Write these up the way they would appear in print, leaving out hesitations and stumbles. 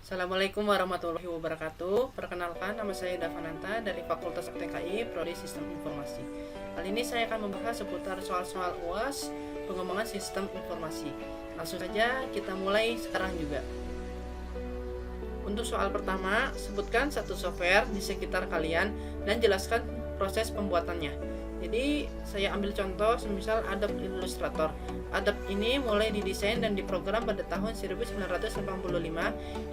Assalamualaikum warahmatullahi wabarakatuh. Perkenalkan, nama saya Davananta dari Fakultas FTKI, Prodi Sistem Informasi. Kali ini saya akan membahas seputar soal-soal UAS pengembangan sistem informasi. Langsung saja kita mulai sekarang juga. Untuk soal pertama, sebutkan satu software di sekitar kalian dan jelaskan proses pembuatannya. Jadi saya ambil contoh semisal Adobe Illustrator. Adobe ini mulai didesain dan diprogram pada tahun 1985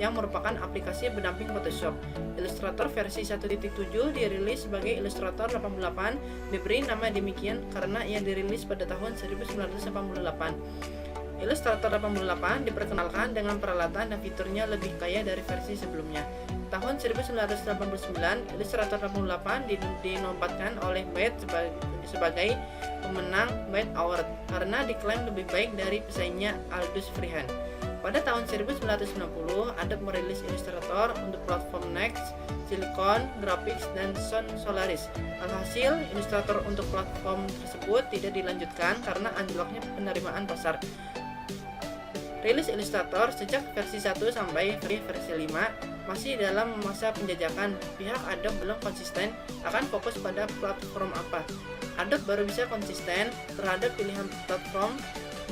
yang merupakan aplikasi pendamping Photoshop. Illustrator versi 1.7 dirilis sebagai Illustrator 88, diberi nama demikian karena ia dirilis pada tahun 1988. Illustrator 88 diperkenalkan dengan peralatan dan fiturnya lebih kaya dari versi sebelumnya. Tahun 1989, Illustrator 88 dinobatkan oleh Byte sebagai pemenang Byte Award karena diklaim lebih baik dari pesaingnya Aldous Freehand. Pada tahun 1990, Adobe merilis Illustrator untuk platform Next, Silicon Graphics, dan Sun Solaris. Alhasil, Illustrator untuk platform tersebut tidak dilanjutkan karena anjloknya penerimaan pasar. Rilis Illustrator sejak versi 1 sampai versi 5 masih dalam masa penjajakan. Pihak Adobe belum konsisten akan fokus pada platform apa. Adobe baru bisa konsisten terhadap pilihan platform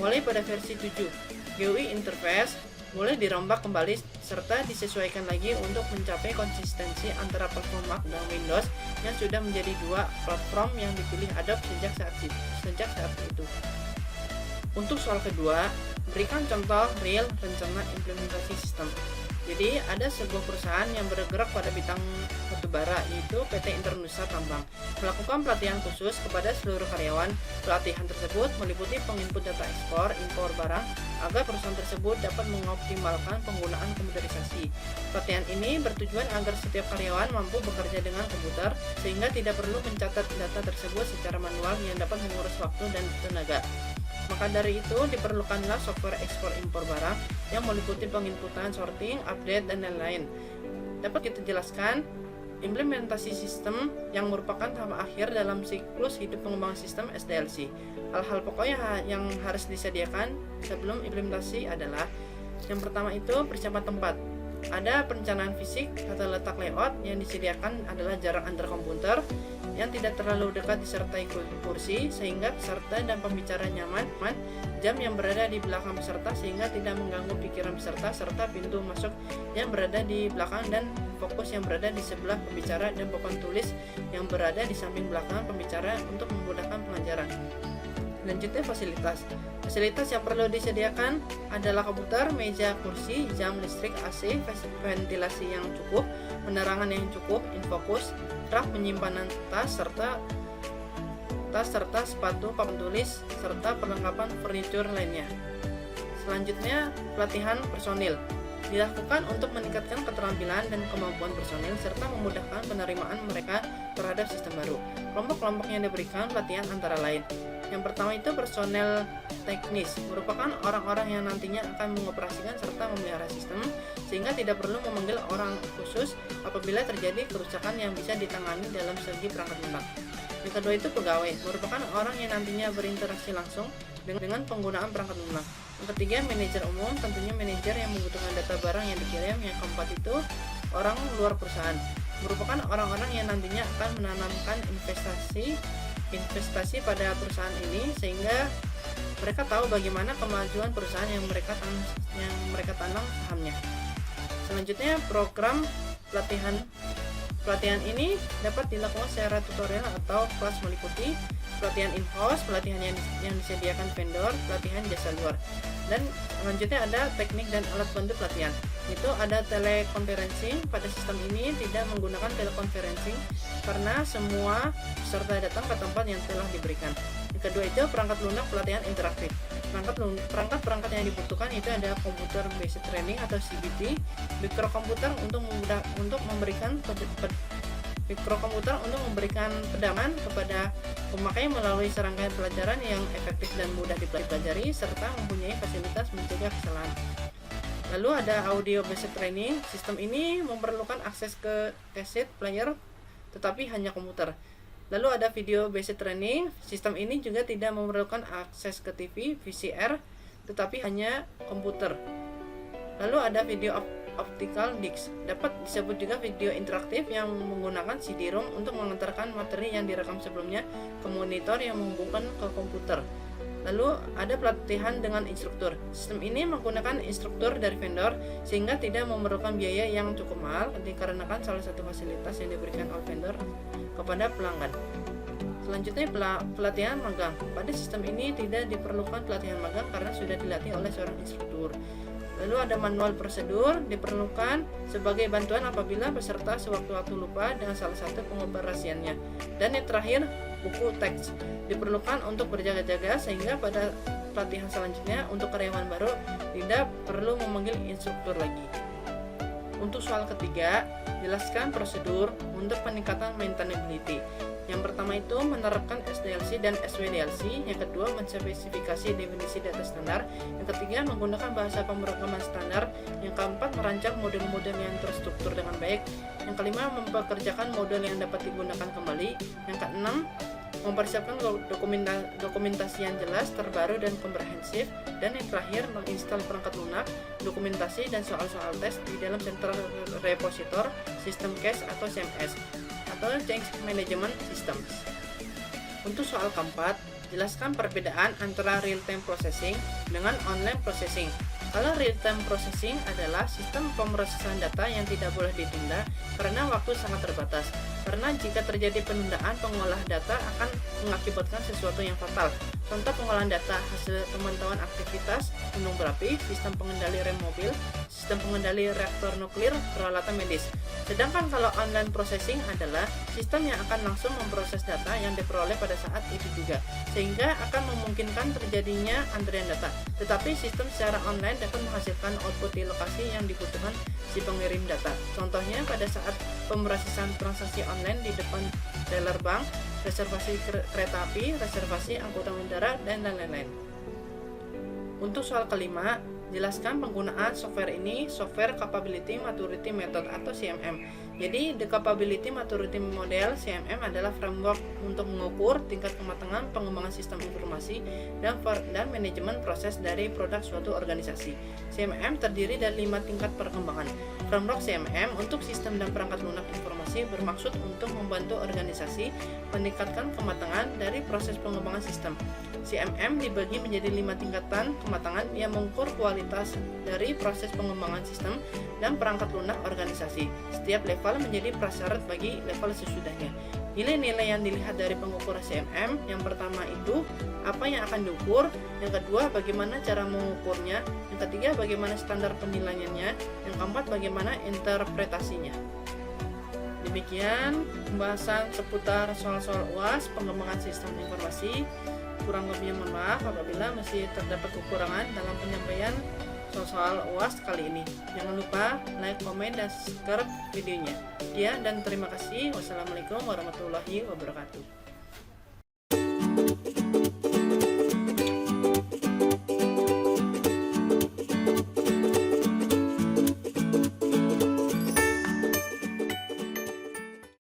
mulai pada versi 7. GUI interface mulai dirombak kembali serta disesuaikan lagi untuk mencapai konsistensi antara platform Mac dan Windows yang sudah menjadi dua platform yang dipilih Adobe sejak saat itu. Untuk soal kedua, berikan contoh real rencana implementasi sistem. Jadi ada sebuah perusahaan yang bergerak pada bidang batubara, yaitu PT Internusa Tambang, melakukan pelatihan khusus kepada seluruh karyawan. Pelatihan tersebut meliputi penginput data ekspor, impor barang, agar perusahaan tersebut dapat mengoptimalkan penggunaan komputerisasi. Pelatihan ini bertujuan agar setiap karyawan mampu bekerja dengan komputer, sehingga tidak perlu mencatat data tersebut secara manual yang dapat menguras waktu dan tenaga. Maka dari itu diperlukanlah software ekspor impor barang yang meliputi penginputan, sorting, update, dan lain-lain. Dapat kita jelaskan implementasi sistem yang merupakan tahap akhir dalam siklus hidup pengembangan sistem SDLC. Hal-hal pokoknya yang harus disediakan sebelum implementasi adalah yang pertama itu persiapan tempat. Ada perencanaan fisik atau letak layout. Yang disediakan adalah jarak antar komputer yang tidak terlalu dekat disertai kursi sehingga peserta dan pembicara nyaman, jam yang berada di belakang peserta sehingga tidak mengganggu pikiran peserta, serta pintu masuk yang berada di belakang dan fokus yang berada di sebelah pembicara, dan papan tulis yang berada di samping belakang pembicara untuk memudahkan pengajaran. Selanjutnya fasilitas yang perlu disediakan adalah komputer, meja, kursi, jam, listrik, AC, ventilasi yang cukup, penerangan yang cukup, infocus, rak penyimpanan tas serta sepatu, papan tulis, serta perlengkapan furniture lainnya. Selanjutnya, pelatihan personil dilakukan untuk meningkatkan keterampilan dan kemampuan personil serta memudahkan penerimaan mereka terhadap sistem baru. Kelompok-kelompok yang diberikan pelatihan antara lain. Yang pertama itu personel teknis, merupakan orang-orang yang nantinya akan mengoperasikan serta memelihara sistem sehingga tidak perlu memanggil orang khusus apabila terjadi kerusakan yang bisa ditangani dalam segi perangkat lunak. Yang kedua itu pegawai, merupakan orang yang nantinya berinteraksi langsung dengan penggunaan perangkat lunak. Yang ketiga manajer umum, tentunya manajer yang membutuhkan data barang yang dikirim. Yang keempat itu orang luar perusahaan, merupakan orang-orang yang nantinya akan menanamkan investasi pada perusahaan ini sehingga mereka tahu bagaimana kemajuan perusahaan yang mereka tanam sahamnya. Selanjutnya program pelatihan ini dapat dilakukan secara tutorial atau kelas meliputi pelatihan in-house, pelatihan yang disediakan vendor, pelatihan jasa luar. Dan selanjutnya ada teknik dan alat bantu pelatihan. Itu ada teleconferencing. Pada sistem ini tidak menggunakan teleconferencing karena semua peserta datang ke tempat yang telah diberikan. Yang kedua itu perangkat lunak pelatihan interaktif. Perangkat yang dibutuhkan itu ada komputer basic training atau CBT, mikrokomputer untuk memberikan pedoman kepada pemakai melalui serangkaian pelajaran yang efektif dan mudah dipelajari serta mempunyai fasilitas mencegah kesalahan. Lalu ada audio basic training. Sistem ini memerlukan akses ke cassette player tetapi hanya komputer. Lalu ada video basic training. Sistem ini juga tidak memerlukan akses ke TV, VCR tetapi hanya komputer. Lalu ada video optical disc. Dapat disebut juga video interaktif yang menggunakan CD-ROM untuk mengantarkan materi yang direkam sebelumnya ke monitor yang menghubungkan ke komputer. Lalu ada pelatihan dengan instruktur. Sistem ini menggunakan instruktur dari vendor sehingga tidak memerlukan biaya yang cukup mahal dikarenakan salah satu fasilitas yang diberikan oleh vendor kepada pelanggan. Selanjutnya pelatihan magang. Pada sistem ini tidak diperlukan pelatihan magang karena sudah dilatih oleh seorang instruktur. Lalu ada manual prosedur diperlukan sebagai bantuan apabila peserta sewaktu-waktu lupa dengan salah satu pengoperasiannya. Dan yang terakhir, buku teks diperlukan untuk berjaga-jaga sehingga pada pelatihan selanjutnya untuk karyawan baru tidak perlu memanggil instruktur lagi. Untuk soal ketiga, jelaskan prosedur untuk peningkatan maintainability. Yang pertama itu menerapkan SDLC dan SWDLC, yang kedua menspesifikasi definisi data standar, yang ketiga menggunakan bahasa pemrograman standar, yang keempat merancang model-model yang terstruktur dengan baik, yang kelima mempekerjakan model yang dapat digunakan kembali, yang keenam mempersiapkan dokumentasi yang jelas, terbaru dan komprehensif, dan yang terakhir menginstal perangkat lunak, dokumentasi dan soal-soal tes di dalam Central Repositor System Cache atau CMS atau Change Management Systems. Untuk soal keempat, jelaskan perbedaan antara real-time processing dengan online processing. Kalau real-time processing adalah sistem pemrosesan data yang tidak boleh ditunda karena waktu sangat terbatas. Karena jika terjadi penundaan, pengolah data akan mengakibatkan sesuatu yang fatal. Contoh pengolahan data hasil pemantauan aktivitas gunung berapi, sistem pengendali rem mobil, sistem pengendali reaktor nuklir, peralatan medis. Sedangkan kalau online processing adalah sistem yang akan langsung memproses data yang diperoleh pada saat itu juga, sehingga akan memungkinkan terjadinya antrian data. Tetapi sistem secara online dapat menghasilkan output di lokasi yang dibutuhkan si pengirim data. Contohnya pada saat pemrosesan transaksi online di depan teller bank, reservasi kereta api, reservasi angkutan udara, dan lain-lain. Untuk soal kelima, jelaskan penggunaan software ini, Software Capability Maturity Method atau CMM. Jadi, The Capability Maturity Model (CMM) adalah framework untuk mengukur tingkat kematangan pengembangan sistem informasi dan manajemen proses dari produk suatu organisasi. CMM terdiri dari 5 tingkat perkembangan. Framework CMM untuk sistem dan perangkat lunak informasi bermaksud untuk membantu organisasi meningkatkan kematangan dari proses pengembangan sistem. CMM dibagi menjadi 5 tingkatan kematangan yang mengukur kualitas dari proses pengembangan sistem dan perangkat lunak organisasi. Setiap level menjadi prasyarat bagi level sesudahnya. Nilai-nilai yang dilihat dari pengukuran CMM, yang pertama itu apa yang akan diukur, yang kedua bagaimana cara mengukurnya, yang ketiga bagaimana standar penilaiannya, yang keempat bagaimana interpretasinya. Demikian pembahasan seputar soal-soal UAS pengembangan sistem informasi. Kurang lebihnya mohon maaf apabila masih terdapat kekurangan dalam penyampaian soal UAS kali ini. Jangan lupa like, komen, dan subscribe videonya. Sekian dan terima kasih. Wassalamualaikum warahmatullahi wabarakatuh.